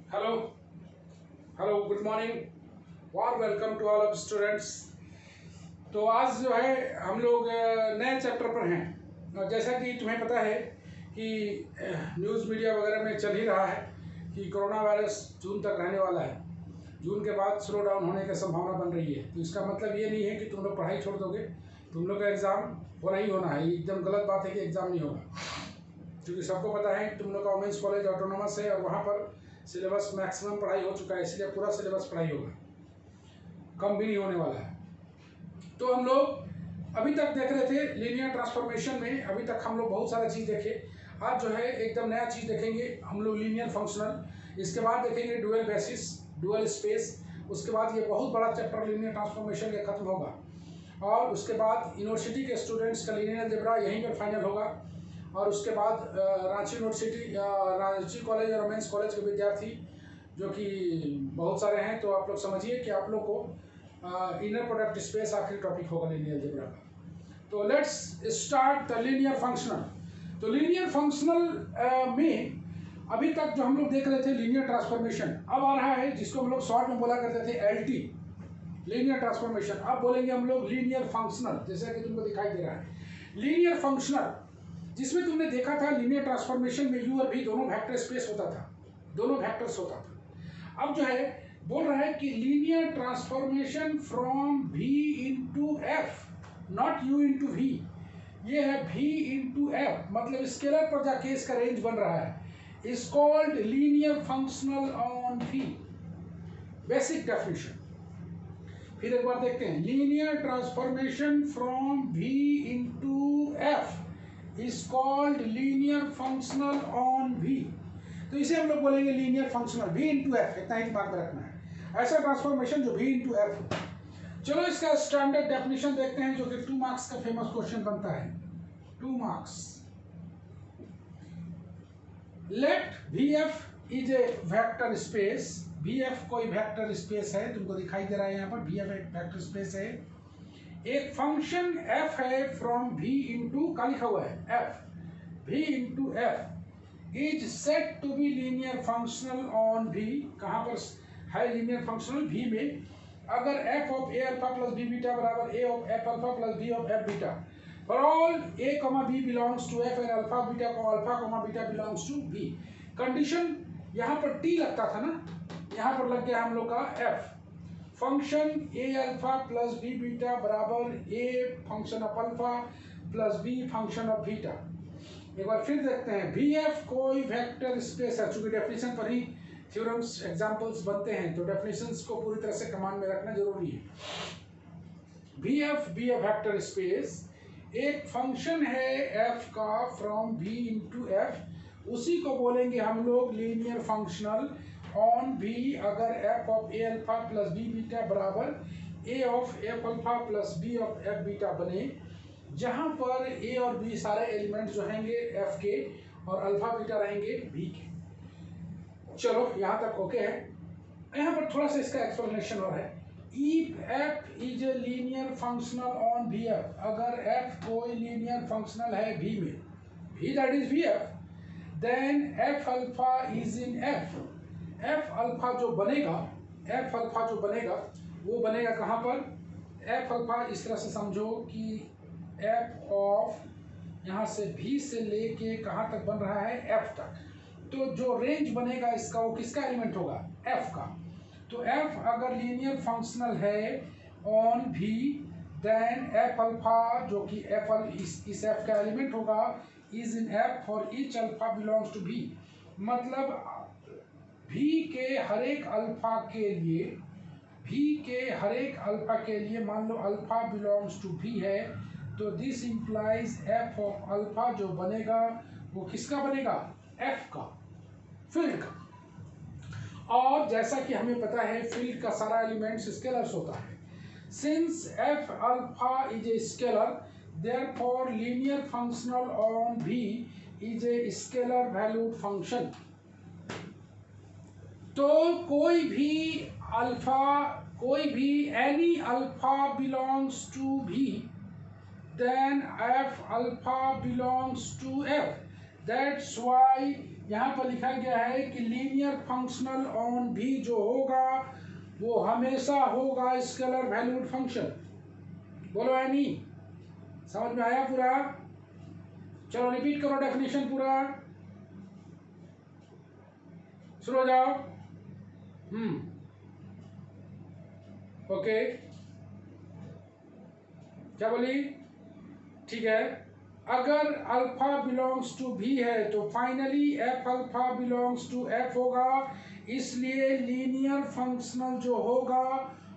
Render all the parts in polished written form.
Hello hello good morning वार welcome to all of students. तो आज जो है हम लोग नए चैप्टर पर हैं और जैसा कि तुम्हें पता है कि न्यूज़ मीडिया वगैरह में चल ही रहा है कि कोरोना वायरस जून तक रहने वाला है। जून के बाद स्लो डाउन होने की संभावना बन रही है। तो इसका मतलब ये नहीं है कि तुम लोग पढ़ाई छोड़ दोगे, तुम लोग का एग्ज़ाम होना ही होना है। एकदम गलत बात है कि एग्ज़ाम नहीं होगा, क्योंकि सबको पता है तुम लोग का वुमेंस कॉलेज ऑटोनोमस है और वहाँ पर सिलेबस मैक्सिमम पढ़ाई हो चुका है, इसलिए पूरा सिलेबस पढ़ाई होगा, कम भी नहीं होने वाला है। तो हम लोग अभी तक देख रहे थे लीनियर ट्रांसफॉर्मेशन में, अभी तक हम लोग बहुत सारा चीज़ देखे। आज जो है एकदम नया चीज़ देखेंगे हम लोग, लीनियर फंक्शनल। इसके बाद देखेंगे डुअल बेसिस, डुअल स्पेस। उसके बाद ये बहुत बड़ा चैप्टर लीनियर ट्रांसफॉर्मेशन का खत्म होगा और उसके बाद यूनिवर्सिटी के स्टूडेंट्स का लीनियर अलजेब्रा यहीं पर फाइनल होगा। और उसके बाद रांची यूनिवर्सिटी, रांची कॉलेज और वुमेंस कॉलेज के विद्यार्थी जो कि बहुत सारे हैं, तो आप लोग समझिए कि आप लोग को इनर प्रोडक्ट स्पेस आखिरी टॉपिक होगा लीनियर अलजेब्रा का। तो let's start the linear functional. तो लीनियर फंक्शनल में अभी तक जो हम लोग देख रहे थे लीनियर ट्रांसफॉर्मेशन, अब आ रहा है जिसको हम लोग शॉर्ट में बोला करते थे एलटी, लीनियर ट्रांसफॉर्मेशन। अब बोलेंगे हम लोग लीनियर फंक्शनल, जैसा कि तुमको दिखाई दे रहा है लीनियर फंक्शनल, जिसमें तुमने देखा था लीनियर ट्रांसफॉर्मेशन में यू और भी दोनों वेक्टर स्पेस होता था, दोनों वेक्टर्स होता था। अब जो है बोल रहा है कि linear transformation from v into F, not u into V, ये है v इंटू एफ, मतलब स्केलर पर जाके इसका रेंज बन रहा है, is called linear functional on v। Basic definition फिर एक बार देखते हैं, linear transformation from v into F is called linear functional on v। तो इसे हम लोग बोलेंगे linear functional v into F, इतना ही दिमाग में रखना है, ऐसा ट्रांसफॉर्मेशन जो v इंटू एफ होता है। चलो इसका स्टैंडर्ड डेफिनेशन देखते हैं, जो कि 2 मार्क्स का फेमस क्वेश्चन बनता है, 2 marks. Let vf is a vector space, vf कोई वेक्टर स्पेस है, तुमको दिखाई दे रहा है यहाँ पर vf एक वेक्टर स्पेस है। एक फंक्शन f है फ्रॉम v इंटू, का लिखा हुआ है f, v into F is set to be linear functional on v। कहाँ पर है लीनियर फंक्शनल? v में। अगर f of a alpha plus b beta बराबर a of f alpha plus b of f beta, for all a comma b belongs to f and alpha beta comma beta belongs to b। Condition यहाँ पर t लगता था ना, यहाँ पर लग गया हम लोग का f। Function a alpha plus b beta बराबर a function of alpha plus b function of beta. एक बार फिर देखते हैं, vf कोई वेक्टर स्पेस है, चूंकि डेफिनेशन पर ही थ्योरम्स एग्जांपल्स बनते हैं, तो डेफिनेशंस को पूरी तरह से कमांड में रखना जरूरी है। vf be a vector space, एक फंक्शन है f का फ्रॉम v इंटू एफ, उसी को बोलेंगे हम लोग लीनियर फंक्शनल ऑन v अगर f of a alpha plus b beta बराबर a of f alpha plus b of f beta बने, जहां पर a और b सारे एलिमेंट जो रहेंगे f के और अल्फा बीटा रहेंगे b के। चलो यहाँ तक ओके है। यहाँ पर थोड़ा सा इसका एक्सप्लेनेशन और है, if f is a linear functional on vf, अगर f कोई लीनियर फंक्शनल है v में, v that is vf, then f alpha is in f। f alpha जो बनेगा, f अल्फा जो बनेगा वो बनेगा कहाँ पर? f अल्फा इस तरह से समझो कि f ऑफ यहाँ से v से लेके कहाँ तक बन रहा है? f तक। तो जो रेंज बनेगा इसका वो किसका एलिमेंट होगा? f का। तो f अगर लीनियर फंक्शनल है on v, then f alpha जो कि इस f का एलिमेंट होगा is in f for each alpha belongs to v। मतलब v के हर एक अल्फा के लिए, v के हर एक अल्फा के लिए मान लो अल्फा बिलोंग्स टू v है, तो this implies f of alpha जो बनेगा वो किसका बनेगा? f का, फील्ड का। और जैसा कि हमें पता है फील्ड का सारा एलिमेंट्स स्केलर्स होता है। Since f alpha is a scalar, therefore linear functional on v is a scalar valued function. तो कोई भी any alpha belongs to v, then f alpha belongs to f, that's why यहाँ पर लिखा गया है कि लीनियर फंक्शनल ऑन भी जो होगा वो हमेशा होगा स्केलर वैल्यूड फंक्शन। बोलो एनी, समझ में आया पूरा? चलो रिपीट करो डेफिनेशन पूरा, शुरू हो जाओ। ओके, क्या बोली? ठीक है, अगर अल्फा बिलोंग्स टू भी है तो finally F alpha belongs to F होगा, इसलिए लीनियर फंक्शनल जो होगा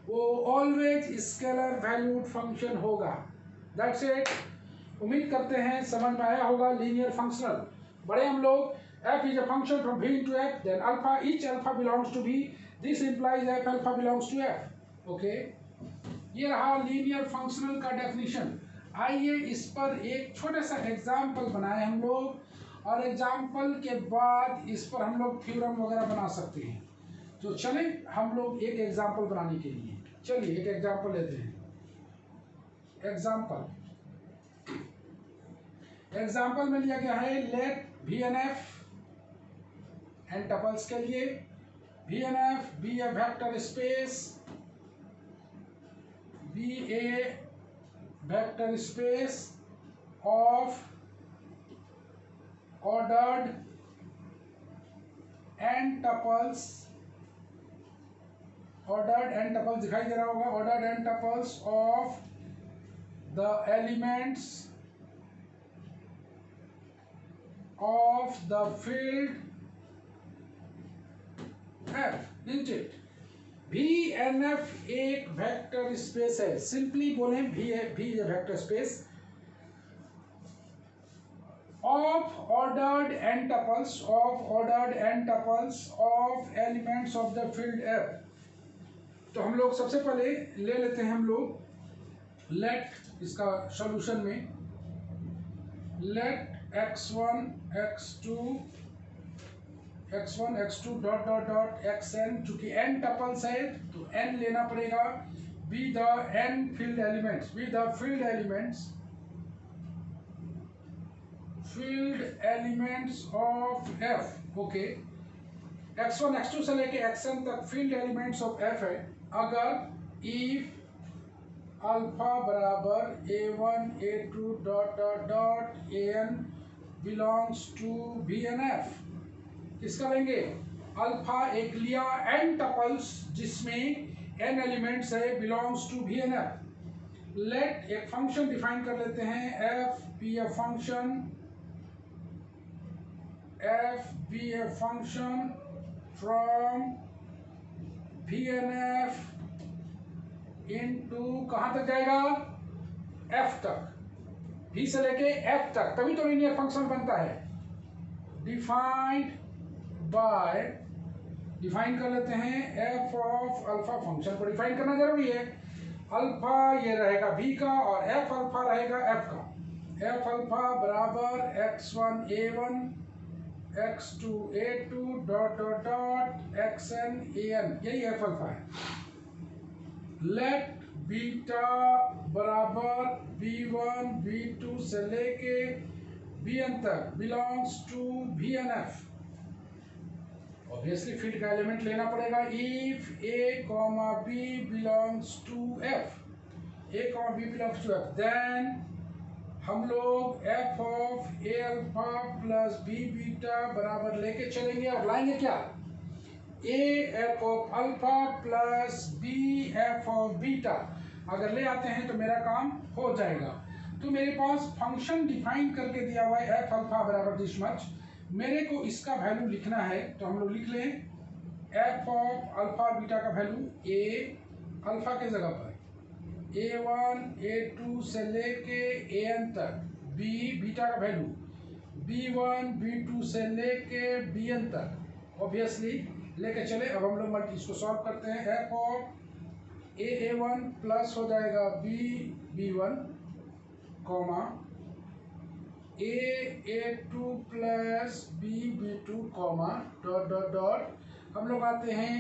वो ऑलवेज स्केलर वैल्यूड फंक्शन होगा। That's it. उम्मीद करते हैं समझ में आया होगा लीनियर फंक्शनल। बड़े हम लोग f is a function from v into f, then alpha, each alpha belongs to v, this implies f alpha belongs to f. Okay, ये रहा लीनियर फंक्शनल का डेफिनेशन। आइए इस पर एक छोटा सा एग्जाम्पल बनाए हम लोग, और एग्जाम्पल के बाद इस पर हम लोग थ्योरम वगैरह बना सकते हैं। तो चले हम लोग एक एग्जाम्पल बनाने के लिए, चलिए एक एग्जाम्पल लेते हैं। एग्जाम्पल में लिया गया है let V N F and tuples के लिए V N F be a vector space, be a vector space of ordered n tuples, ordered n tuples दिखाई दे रहा होगा, ordered n tuples of the elements of the field F, isn't it? VNF एक vector space है, simply बोले V is a vector space of ordered n tuples of elements of the field F। तो हम लोग सबसे पहले ले लेते हैं हम लोग लेट, इसका सॉल्यूशन में let x1 x2 dot dot dot xn, चूंकि n टपल्स है तो n लेना पड़ेगा, be the n field elements, be the field elements of f। Okay, x1 x2 से लेके xn तक फील्ड एलिमेंट्स ऑफ f है। अगर इफ अल्फा बराबर a1 a2 dot dot dot an belongs to VNF, किसका लेंगे? अल्फा एक लिया n टपल्स जिसमें n एलिमेंट्स है, बिलोंग्स टू VNF। लेट एक फंक्शन डिफाइन कर लेते हैं, f be a function from VNF into कहाँ तक जाएगा? f तक, v से लेके f तक, तभी तो लीनियर फंक्शन बनता है। डिफाइन कर लेते हैं f ऑफ अल्फा, फंक्शन को डिफाइन करना जरूरी है। अल्फा ये रहेगा v का और f अल्फा रहेगा f का। f अल्फा बराबर x1 a1 x2 a2 dot dot dot xn an, यही f अल्फा है। लेट बीटा बराबर b1 b2 से लेके bn तक belongs to VNF। Obviously field का एलिमेंट लेना पड़ेगा। If a, b belongs to f, a, b belongs to f, then हम लोग f of a alpha plus b beta बराबर लेके चलेंगे और लाएंगे क्या? a f of alpha plus b f of beta. अगर ले आते हैं तो मेरा काम हो जाएगा। तो मेरे पास फंक्शन डिफाइन करके दिया हुआ है f अल्फा बराबर दिस मच, मेरे को इसका वैल्यू लिखना है, तो हम लोग लिख लें f ऑफ अल्फा बीटा का वैल्यू a अल्फा के जगह पर a1 a2 से लेके an तक, b बीटा का वैल्यू b1 b2 से लेके bn तक, ऑब्वियसली लेके चले। अब हम लोग इसको सॉल्व करते हैं। f ऑफ a1 प्लस हो जाएगा b b1 comma a2 plus b b2 comma dot dot dot, हम लोग आते हैं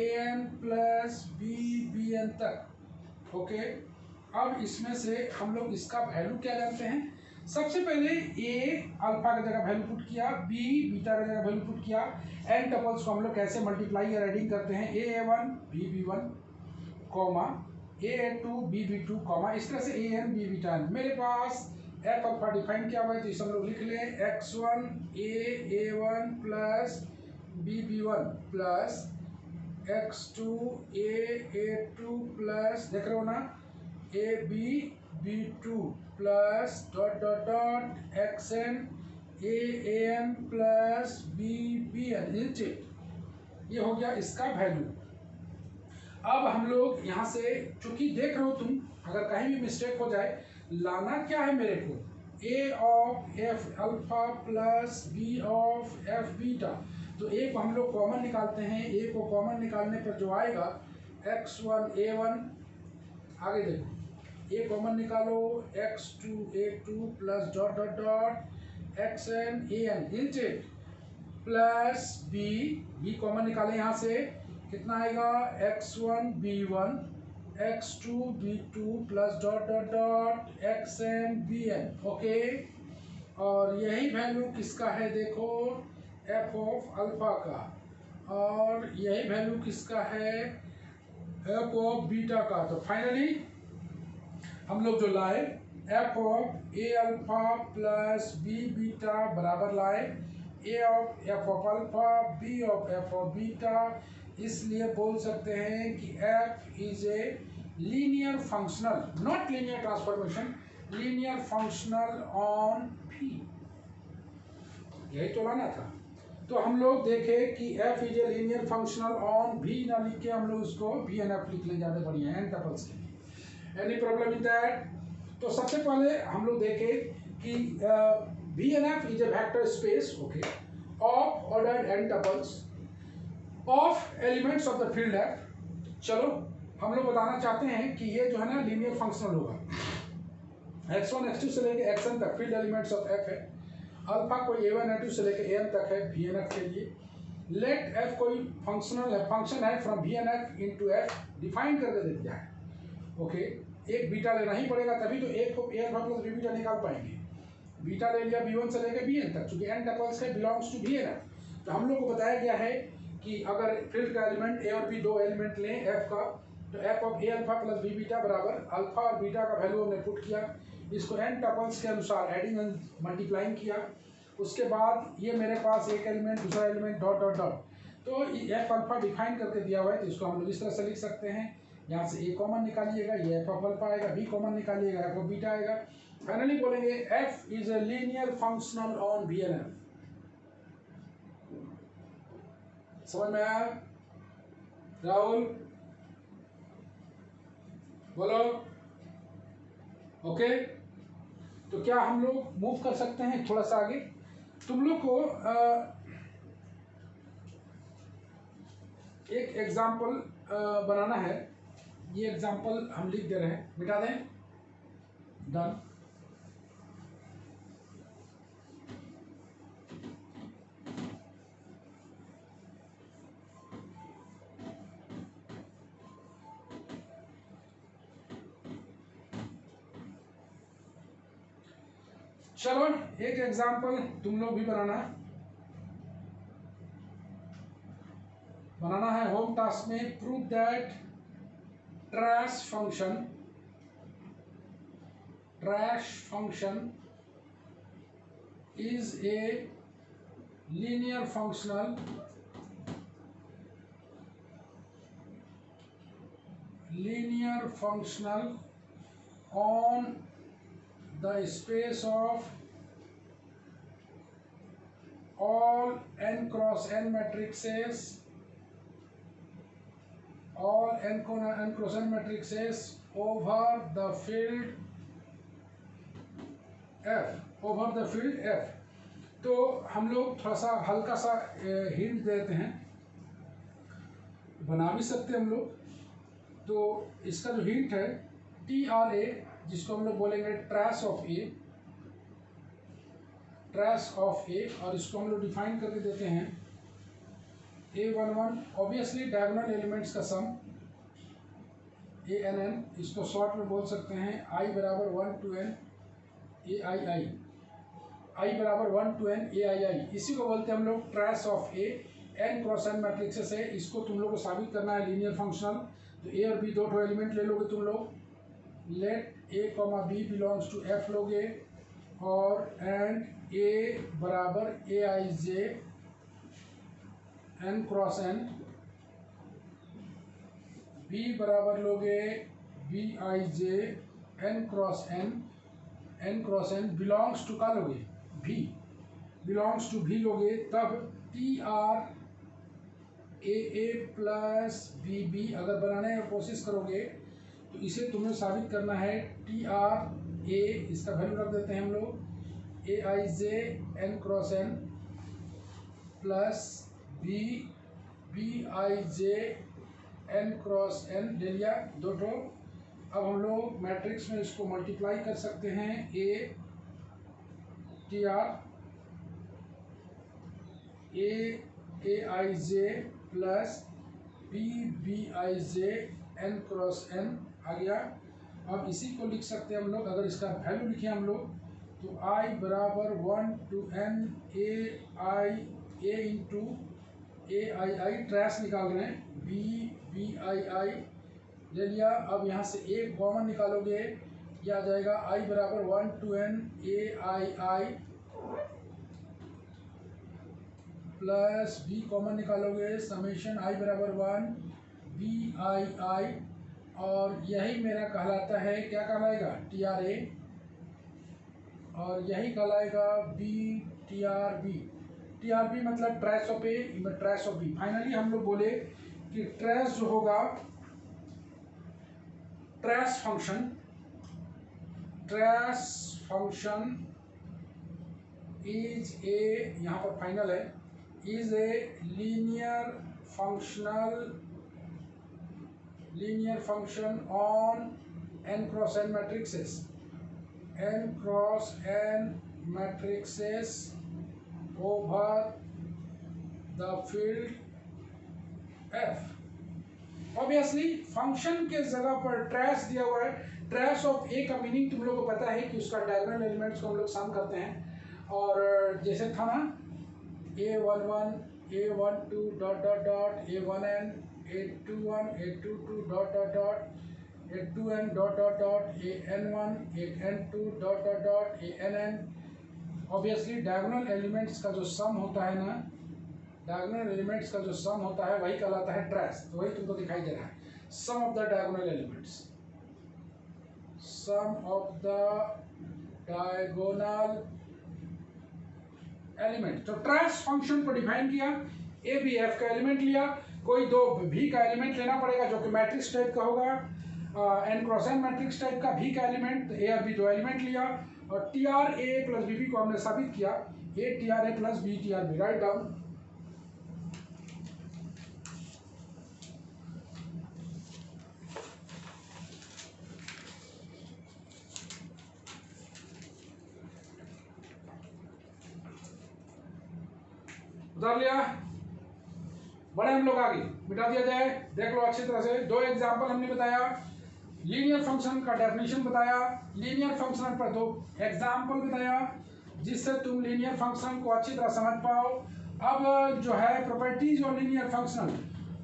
an प्लस b bn तक। ओके, अब इसमें से हम लोग इसका वैल्यू क्या जानते हैं? सबसे पहले ए अल्फा की जगह वैल्यू पुट किया, बी बीटा की जगह वैल्यू पुट किया। एन टपल्स को हम लोग कैसे मल्टीप्लाई या एडिंग करते हैं, A1 B1 comma A2 B2 comma इस तरह से AN B बीटा। मेरे पास एफ अल्फा डिफाइन किया हुआ है तो इसे हम लोग लिख लें x1 A1 plus B1 plus x2 A2 plus देख रहे हो ना B2 plus dot dot dot xn AN plus BN। ये हो गया इसका वैल्यू। अब हम लोग यहाँ से चूंकि देख रहे हो तुम, अगर कहीं भी मिस्टेक हो जाए, लाना क्या है मेरे को, A of F alpha plus B of F beta. तो A को हम लोग कॉमन निकालते हैं, A को कॉमन निकालने पर जो आएगा x1 A1, आगे देखो A कॉमन निकालो x2 A2 plus dot dot dot xn AN इंचेट प्लस B कॉमन निकाले यहाँ से, कितना आएगा x1 B1 x2 B2 plus dot dot dot xn BN। Okay, और यही वैल्यू किसका है देखो, f ऑफ अल्फा का, और यही वैल्यू किसका है, f ऑफ बीटा का। तो फाइनली हम लोग जो लाए f of a alpha plus b beta बराबर लाए a of f of alpha b of f of beta. इसलिए बोल सकते हैं कि f is a linear functional, not linear transformation, linear functional on v। यही तो लाना था। तो हम लोग देखे कि f is a linear functional on v, ना लिख के हम लोग उसको v एन f लिख लें, ज़्यादा बढ़िया है एन टपल्स के लिए। Any problem in that? तो सबसे पहले हम लोग देखे कि v n f is a vector space, okay, of ordered n tuples of elements of the field f। चलो हम लोग बताना चाहते हैं कि ये जो है ना लीनियर फंक्शनल होगा, x1 x2 से लेके xn तक फील्ड एलिमेंट्स ऑफ f है, अल्फा कोई a1 a2 से लेके an तक है vnf के लिए। लेट f कोई फंक्शनल है, फंक्शन है from vnf into f, define करके दे दिया है, ओके। एक बीटा लेना ही पड़ेगा तभी तो एक को a alpha plus b beta निकाल पाएंगे। बीटा ले लिया b1 से लेके bn तक, चूंकि n टपल्स है बिलोंग्स टू vnf। तो हम लोग को बताया गया है कि अगर फील्ड का एलिमेंट a और b दो एलिमेंट लें f का, तो f of a alpha plus b beta बराबर अल्फा और बीटा का वैल्यू हमने पुट किया, इसको n टपल्स के अनुसार एडिंग एंड मल्टीप्लाइंग किया। उसके बाद ये मेरे पास एक एलिमेंट दूसरा एलिमेंट डॉट डॉट डॉट, तो f अल्फा डिफाइन करके दिया हुआ है, तो इसको हम लोग इस तरह से लिख सकते हैं। यहाँ से a कॉमन निकालिएगा, ये f ऑफ अल्फा आएगा, b कॉमन निकालिएगा, f ऑफ बीटा आएगा। फाइनली बोलेंगे f is a linear functional on vnf। समझ में आया राहुल? बोलो ओके। तो क्या हम लोग मूव कर सकते हैं थोड़ा सा आगे? तुम लोग को एक एग्जाम्पल बनाना है, ये एग्जाम्पल हम लिख दे रहे हैं, मिटा दें, डन। चलो एक एग्जाम्पल तुम लोग भी बनाना है होम टास्क में। Prove that trash function is a linear functional on the space of all n cross n matrices, over the field f। तो हम लोग थोड़ा सा हल्का सा हिंट देते हैं, बना भी सकते हम लोग। तो इसका जो हिंट है TRA, जिसको हम लोग बोलेंगे ट्रैश ऑफ ए, और इसको हम लोग डिफाइन करके देते हैं A11 ऑब्वियसली डायगोनल एलिमेंट्स का सम, ANN, इसको शॉर्ट में बोल सकते हैं I बराबर 1 to n ए आई आई, आई बराबर 1 to n ए आई आई, इसी को बोलते हैं हम लोग trace of a. N cross n matrices है, इसको तुम लोग को साबित करना है लीनियर फंक्शनल। तो ए और बी दो ठो एलिमेंट ले लोगे तुम लोग, let A comma B belongs to F लोगे, और एंड ए बराबर A I J N cross N, B बराबर लोगे B I J N cross N belongs to का लोगे भी, बिलोंग्स टू भी लोगे, तब T R A plus B B अगर बनाने की कोशिश करोगे तो इसे तुम्हें साबित करना है टी आर ए, इसका वैल्यू रख देते हैं हम लोग A I J N cross N plus B B I J N cross N ले लिया दो ठो। अब हम लोग मैट्रिक्स में इसको मल्टीप्लाई कर सकते हैं, A T R A I J plus B B I J N cross N आ गया। अब इसी को लिख सकते हैं हम लोग, अगर इसका वैल्यू लिखे हम लोग तो आई बराबर 1 to n A into A I trace निकाल रहे हैं, बी बी आई ले लिया। अब यहाँ से ए कॉमन निकालोगे, यह आ जाएगा आई बराबर 1 to n a i plus b common निकालोगे, समेशन आई बराबर 1 बी आई, और यही मेरा कहलाता है, क्या कहलाएगा टी आर ए, और यही कहलाएगा बी टी आर बी मतलब trace of a, trace of b. Finally हम लोग बोले कि ट्रेस जो होगा, ट्रेस फंक्शन इज ए, यहाँ पर फाइनल है, is a linear function on n cross n matrices over the field F। Obviously function के जगह पर ट्रेस दिया हुआ है। ट्रेस ऑफ ए का मीनिंग तुम लोग को पता है कि उसका डायगोनल एलिमेंट्स को हम लोग सम करते हैं, और जैसे था ना A11 A12 dot dot dot A1n A21 A22 dot dot dot A2n dot dot dot AN1 AN2 dot dot dot ANN। Obviously diagonal elements का जो सम होता है ना, डायगोनल एलिमेंट्स का जो सम होता है वही कहलाता है ट्रेस। तो वही तुमको दिखाई दे रहा है, sum of the diagonal elements, sum of the diagonal element. तो ट्रेस फंक्शन को डिफाइन किया, ए बी एफ का एलिमेंट लिया, कोई दो भी का एलिमेंट लेना पड़ेगा जो कि मैट्रिक्स टाइप का होगा, n cross n matrix type का, भी का एलिमेंट ए और बी दो एलिमेंट लिया, और t R A plus B b को हमने साबित किया, a T R A plus b t r b. Write down. उतार लिया, बड़े हम लोग आगे मिटा दिया जाए, देख लो अच्छी तरह से। दो एग्जांपल हमने बताया, लीनियर फंक्शन का डेफिनेशन बताया, लीनियर फंक्शन पर दो एग्जांपल बताया जिससे तुम लीनियर फंक्शन को अच्छी तरह समझ पाओ। अब जो है प्रॉपर्टीज और लीनियर फंक्शनल,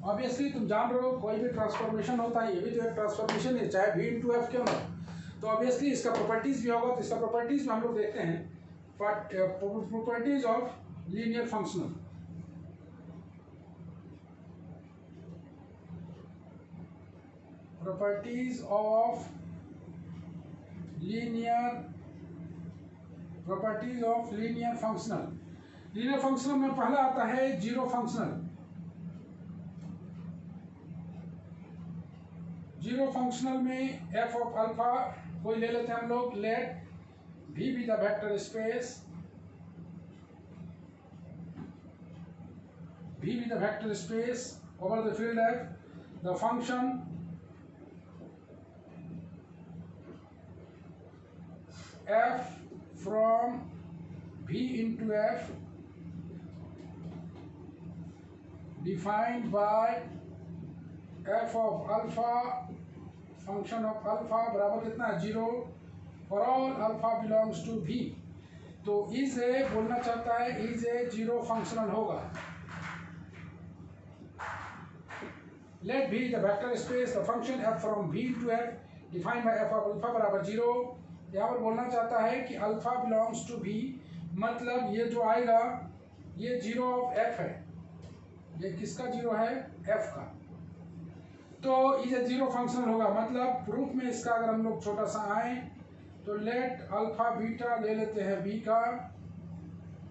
ऑब्वियसली तुम जान रहे हो कोई भी ट्रांसफॉर्मेशन होता है, ये भी तो एक ट्रांसफॉर्मेशन है, चाहे v इंटू एफ क्यों ना। तो ऑब्वियसली इसका प्रॉपर्टीज भी होगा, तो इसका प्रॉपर्टीज में हम लोग देखते हैं properties of linear functional. Properties of linear functional. Linear functional में पहला आता है जीरो फंक्शनल। जीरो फंक्शनल में एफ ऑफ अल्फा कोई ले लेते हैं हम लोग, लेट भी be the vector space, V be the vector space over the field F. The function f from V into F defined by f of alpha, function of alpha बराबर कितना है 0, for all alpha belongs to V. तो is A बोलना चाहता है is A zero functional होगा। Let V the vector space the function F from भी to F defined by F of alpha बराबर जीरो। यहाँ पर बोलना चाहता है कि अल्फा बिलोंग्स टू भी, मतलब ये जो आएगा ये जीरो ऑफ एफ है। ये किसका जीरो है? एफ का। तो ये जीरो फंक्शनल होगा, मतलब प्रूफ में इसका अगर हम लोग छोटा सा आए तो लेट अल्फा बीटा ले लेते हैं बी का,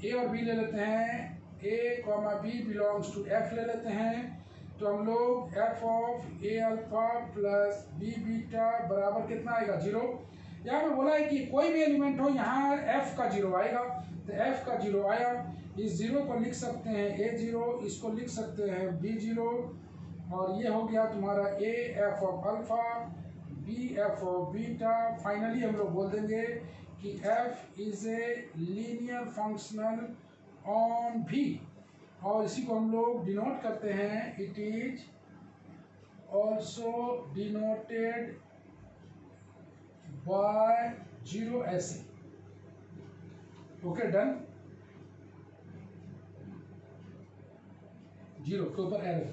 ए और बी ले लेते हैं, A comma B belongs to F ले लेते हैं। तो हम लोग F of A alpha plus B beta बराबर कितना आएगा? जीरो। यहाँ पे बोला है कि कोई भी एलिमेंट हो यहाँ एफ का जीरो आएगा, तो एफ का जीरो आया। इस जीरो को लिख सकते हैं ए जीरो, इसको लिख सकते हैं बी जीरो, और ये हो गया तुम्हारा A F of alpha B F of beta. Finally हम लोग बोल देंगे कि F is a linear functional on V, और इसी को हम लोग डिनोट करते हैं, it is also denoted by zero ऐसे। Okay done. जीरो के ऊपर एरो।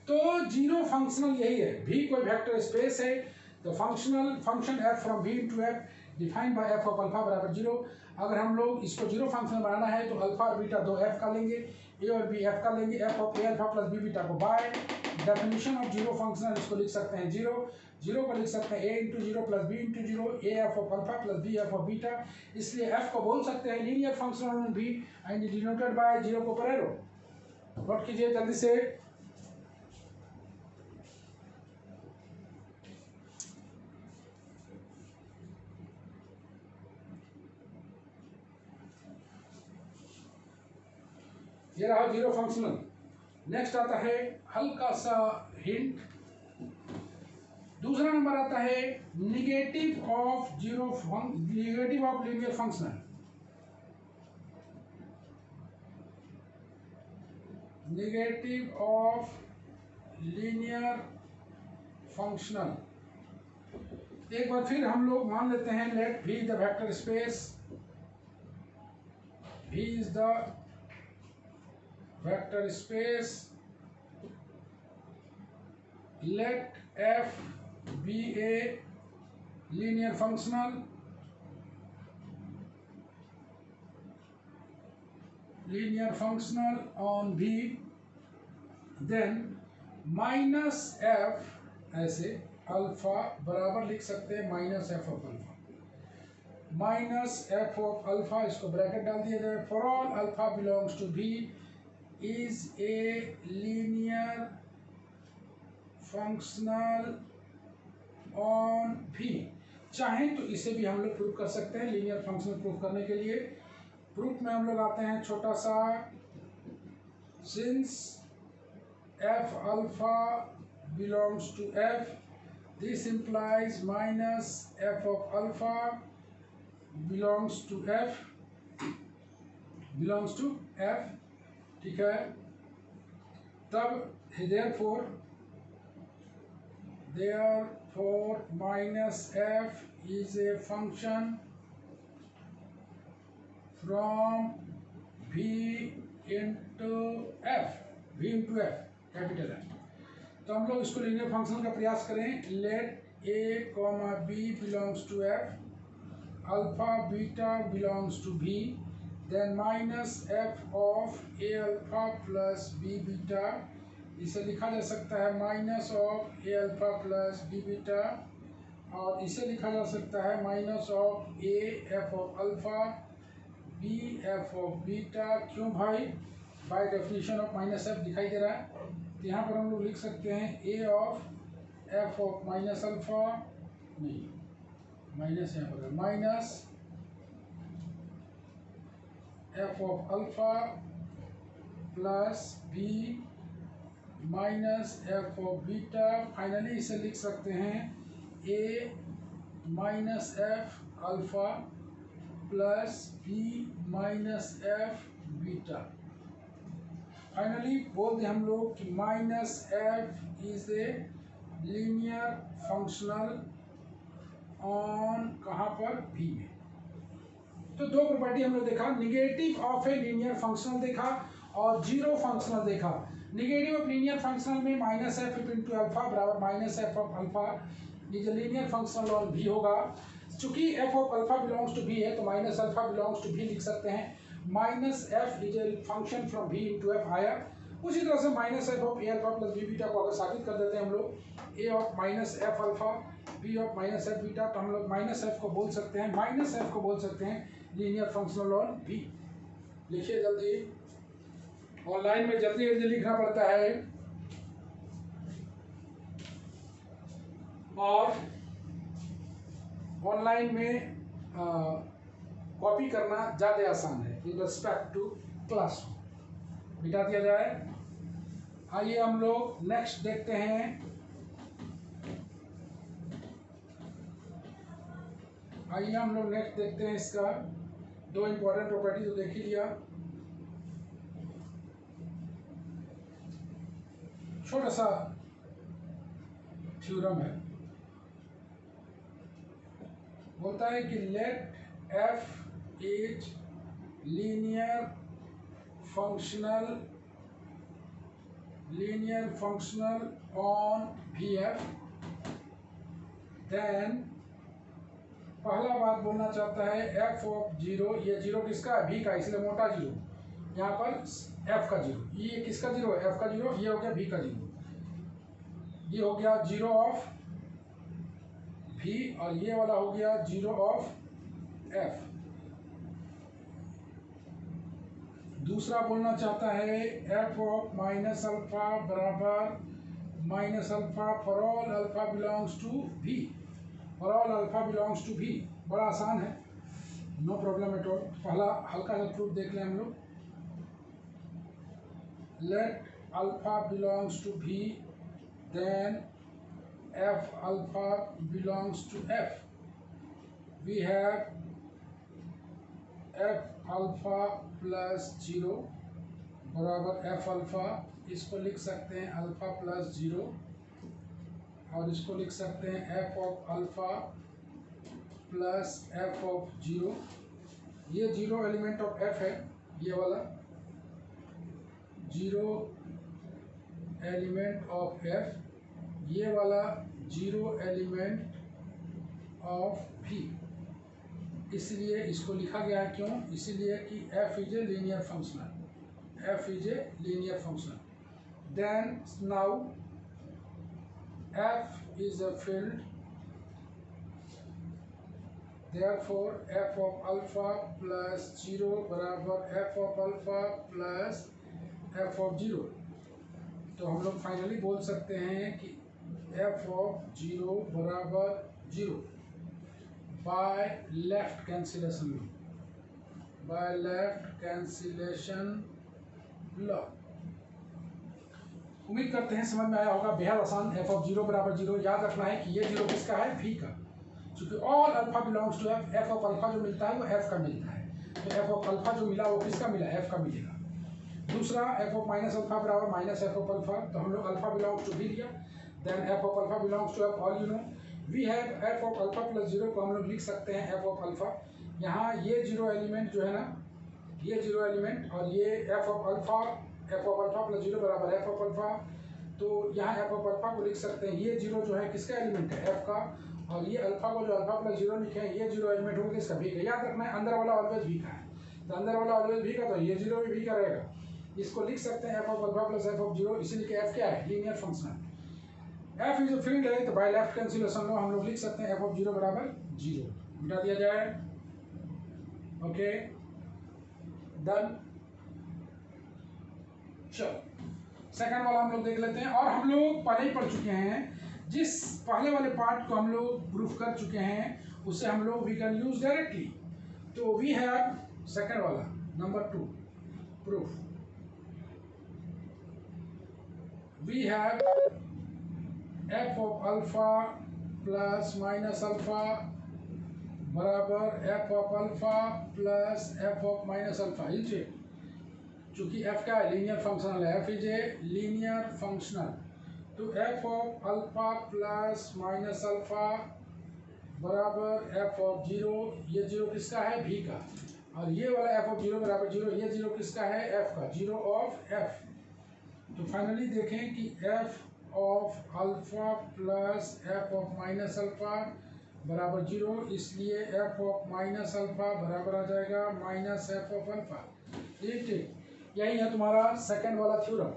तो जीरो फंक्शनल यही है, भी कोई वेक्टर स्पेस है, तो फंक्शन एफ फ्रॉम भी to F defined by F of alpha बराबर जीरो। अगर हम लोग इसको जीरो फंक्शनल बनाना है तो अल्फा और बीटा दो एफ का लेंगे, ए और बी एफ का लेंगे, F of A alpha plus B beta को by definition of zero functional इसको लिख सकते हैं जीरो। जीरो को लिख सकते हैं a into zero plus b into zero, a F of alpha plus b F of beta. इसलिए एफ को बोल सकते हैं linear functional on V and denoted by zero को ऊपर एरो। नोट कीजिए जल्दी से। ये रहा जीरो फंक्शनल। नेक्स्ट आता है हल्का सा हिंट, दूसरा नंबर आता है negative of negative of linear functional. Negative of linear functional. एक बार फिर हम लोग मान लेते हैं let V the vector space, V is the vector space, let f be a linear functional, on V, then minus f ऐसे alpha बराबर लिख सकते हैं minus f of alpha, minus f of alpha, इसको ब्रैकेट डाल दिया जाए। For all alpha belongs to V is a linear functional on V. चाहे तो इसे भी हम लोग प्रूफ कर सकते हैं। लीनियर फंक्शनल प्रूफ करने के लिए प्रूफ में हम लोग आते हैं छोटा सा, since f alpha belongs to f this implies minus f of alpha belongs to f, ठीक है। तब therefore minus f is a function from v into f, capital F। तो हम लोग इसको लीनियर फंक्शन का प्रयास करें। Let a comma b belongs to f, alpha beta belongs to b, then minus f of a alpha plus b beta, इसे लिखा जा सकता है minus of A alpha plus B beta, और इसे लिखा जा सकता है minus of a F of alpha B F of beta. क्यों भाई? By definition of minus f दिखाई दे रहा है, तो यहाँ पर हम लोग लिख सकते हैं a of f of minus alpha, नहीं माइनस यहाँ पर minus f of alpha plus b minus f of beta. Finally इसे लिख सकते हैं a minus f alpha plus b minus f beta. Finally बोल दें हम लोग कि minus f is a linear functional on कहाँ पर, V में। तो दो प्रॉपर्टी हम लोग देखा, negative of a linear functional देखा और जीरो फंक्शनल देखा। निगेटिव ऑफ लीनियर फंक्शनल में माइनस एफ इंटू अल्फा बराबर माइनस एफ ऑफ अल्फा, ये जो लीनियर फंक्शनल ऑन भी होगा, चूंकि f of alpha belongs to भी है तो माइनस अल्फा बिलोंग्स टू भी लिख सकते हैं। Minus f is a function from V into f आया। उसी तरह से minus f of A alpha plus B beta को अगर साबित कर देते हैं हम लोग, a of minus f alpha b of minus f beta, तो हम लोग माइनस एफ को बोल सकते हैं, माइनस एफ को बोल सकते हैं लीनियर फंक्शनल ऑन भी। लिखिए जल्दी, ऑनलाइन में जल्दी जल्दी लिखना पड़ता है और ऑनलाइन में कॉपी करना ज़्यादा आसान है इन रिस्पेक्ट टू क्लास। मिटा दिया जाए। आइए हम लोग नेक्स्ट देखते हैं। आइए हम लोग नेक्स्ट देखते हैं इसका दो इंपॉर्टेंट प्रॉपर्टी तो देख ही लिया। छोटा सा थ्योरम है, बोलता है कि let f is linear functional on v f, then पहला बात बोलना चाहता है एफ ऑफ जीरो, ये जीरो किसका है, भी का, इसलिए मोटा जीरो, यहाँ पर एफ का जीरो, ये किसका जीरो है, एफ का जीरो, ये हो गया भी का जीरो, ये हो गया जीरो ऑफ भी और ये वाला हो गया जीरो ऑफ एफ। दूसरा बोलना चाहता है एफ ऑफ माइनस अल्फा बराबर minus alpha for all alpha belongs to V, for all alpha belongs to V. बड़ा आसान है, नो प्रॉब्लम एट ऑल। पहला हल्का सा प्रूफ देख लें हम लोग। Let alpha belongs to v, then f alpha belongs to f. We have f alpha plus zero बराबर एफ अल्फा, इसको लिख सकते हैं अल्फा प्लस जीरो, और इसको लिख सकते हैं F of alpha plus f of zero. ये जीरो एलिमेंट ऑफ एफ है, ये वाला जीरो एलिमेंट ऑफ एफ, ये वाला जीरो एलिमेंट ऑफ भी। इसलिए इसको लिखा गया है, क्यों, इसीलिए कि F is a linear functional, f is a linear functional. Then now f is a field, therefore f of alpha plus 0 बराबर f of alpha plus f of 0। तो हम लोग फाइनली बोल सकते हैं कि f of 0 बराबर 0 by left cancellation law, by left cancellation law. उम्मीद करते हैं समझ में आया होगा, बेहद आसान। एफ ऑफ जीरो बराबर जीरो, याद रखना है कि ये जीरो किसका है, भी का, क्योंकि all alpha belongs to f, f of alpha जो मिलता है वो एफ का मिलता है, तो एफ ऑफ अल्फा जो मिला वो किसका मिला, एफ का मिलेगा। दूसरा एफ ऑफ माइनस अल्फा बराबर माइनस एफ ऑफ अल्फा, तो हम लोग अल्फा बिलोंग्स टू भी लिया, then f of alpha belongs to f, all you know. We have f of alpha plus zero को हम लोग लिख सकते हैं एफ ऑफ अल्फा, यहाँ ये जीरो एलिमेंट जो है ना, ये जीरो एलिमेंट और ये F of alpha plus zero बराबर एफ ऑफ अल्फा, तो यहाँ एफ ऑफ अल्फा को लिख सकते हैं, ये जीरो जो है किसका एलिमेंट है, एफ का, और ये अल्फा को जो अल्फा प्लस जीरो लिखे हैं, ये जीरो एलिमेंट होगा किसका, भी का। याद रखना है अंदर वाला ऑलवेज भी का है, तो अंदर वाला ऑलवेज भी का, तो ये जीरो भी का रहेगा। इसको लिख सकते हैं F of alpha plus f of zero, इसीलिए कि एफ क्या है, linear functional. F is field है, तो बाय लेफ्ट कैंसिलेशन लो हम लोग लिख सकते हैं एफ ऑफ जीरो बराबर जीरो, मिटा दिया जाए। Okay done. चलो सेकंड वाला हम लोग देख लेते हैं, और हम लोग पहले ही पढ़ चुके हैं, जिस पहले वाले पार्ट को हम लोग प्रूफ कर चुके हैं उसे हम लोग वी कैन यूज डायरेक्टली। तो वी हैव सेकंड वाला number 2 proof. We have f of alpha plus minus alpha बराबर f of alpha plus f of minus alpha. चूंकि f क्या है, लीनियर फंक्शनल है, f is a linear functional, तो f of alpha plus minus alpha बराबर f of zero, ये zero किसका है, भी का, और ये वाला एफ ऑफ जीरो बराबर जीरो, ये जीरो किसका है, एफ का, जीरो ऑफ एफ। तो फाइनली देखें कि F of alpha plus f of minus alpha बराबर जीरो, इसलिए एफ ऑफ माइनस अल्फा बराबर आ जाएगा माइनस एफ ऑफ अल्फा। ठीक, यही है तुम्हारा सेकंड वाला थ्योरम।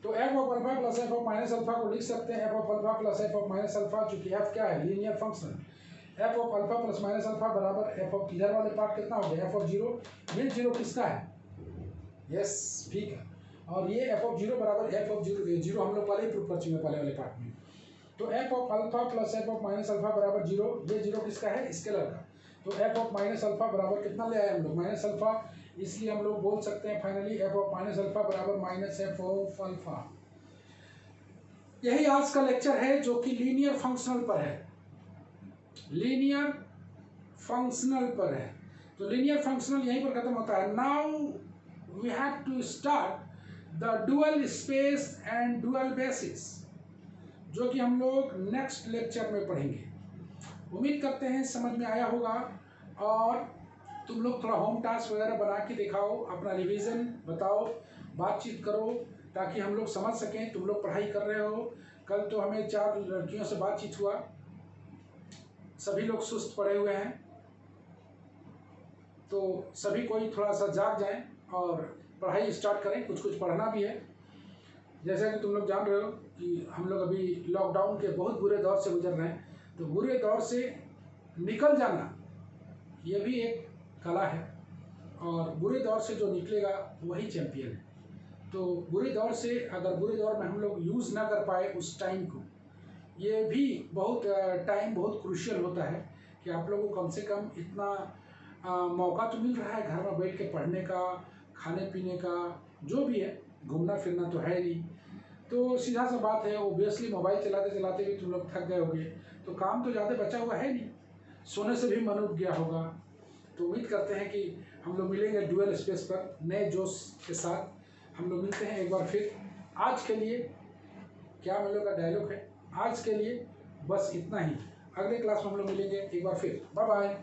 तो F of alpha plus f of minus alpha को लिख सकते हैं F of alpha plus f of minus alpha, चूंकि एफ क्या है, linear function. F of alpha plus minus alpha बराबर एफ ऑफ इधर वाले पार्ट कितना हो गया, एफ ऑफ जीरो, ये जीरो किसका है, यस ठीक है, और ये एफ ऑफ जीरो बराबर एफ ऑफ जीरो, जीरो हम लोग पहले ही प्रूव कर चुके हैं पहले वाले पार्ट में। तो F of alpha plus f of minus alpha बराबर जीरो, ये जीरो किसका है, स्केलर का। तो एफ ऑफ माइनस अल्फा बराबर कितना ले आए हम लोग, माइनस अल्फा, इसलिए हम लोग बोल सकते हैं finally F of minus alpha बराबर माइनस एफ ऑफ अल्फा। यही आज का लेक्चर है जो कि लीनियर फंक्शनल पर है, लीनियर फंक्शनल पर है। तो लीनियर फंक्शनल यहीं पर खत्म होता है। Now we have to start the dual space and dual basis, जो कि हम लोग नेक्स्ट लेक्चर में पढ़ेंगे। उम्मीद करते हैं समझ में आया होगा, और तुम लोग थोड़ा होम टास्क वगैरह बना के दिखाओ, अपना रिवीजन बताओ, बातचीत करो, ताकि हम लोग समझ सकें। तुम लोग पढ़ाई कर रहे हो, कल तो हमें 4 लड़कियों से बातचीत हुआ, सभी लोग सुस्त पड़े हुए हैं, तो सभी कोई थोड़ा सा जाग जाएं और पढ़ाई स्टार्ट करें। कुछ कुछ पढ़ना भी है। जैसा कि तुम लोग जान रहे हो कि हम लोग अभी लॉकडाउन के बहुत बुरे दौर से गुजर रहे हैं, तो बुरे दौर से निकल जाना ये भी एक कला है, और बुरे दौर से जो निकलेगा वही चैंपियन है। तो बुरे दौर से, अगर बुरे दौर में हम लोग यूज़ ना कर पाए उस टाइम को, ये भी बहुत टाइम बहुत क्रूशियल होता है कि आप लोगों को कम से कम इतना मौका तो मिल रहा है घर में बैठ के पढ़ने का, खाने पीने का, जो भी है, घूमना फिरना तो है नहीं। तो सीधा सा बात है, ओबियसली मोबाइल चलाते चलाते भी तुम लोग थक गए होंगे, तो काम तो ज़्यादा बचा हुआ है नहीं, सोने से भी मन उठ गया होगा। तो उम्मीद करते हैं कि हम लोग मिलेंगे डुअल स्पेस पर नए जोश के साथ। हम लोग मिलते हैं एक बार फिर। आज के लिए क्या हम लोग का डायलॉग है, आज के लिए बस इतना ही। अगले क्लास में हम लोग मिलेंगे एक बार फिर। Bye bye.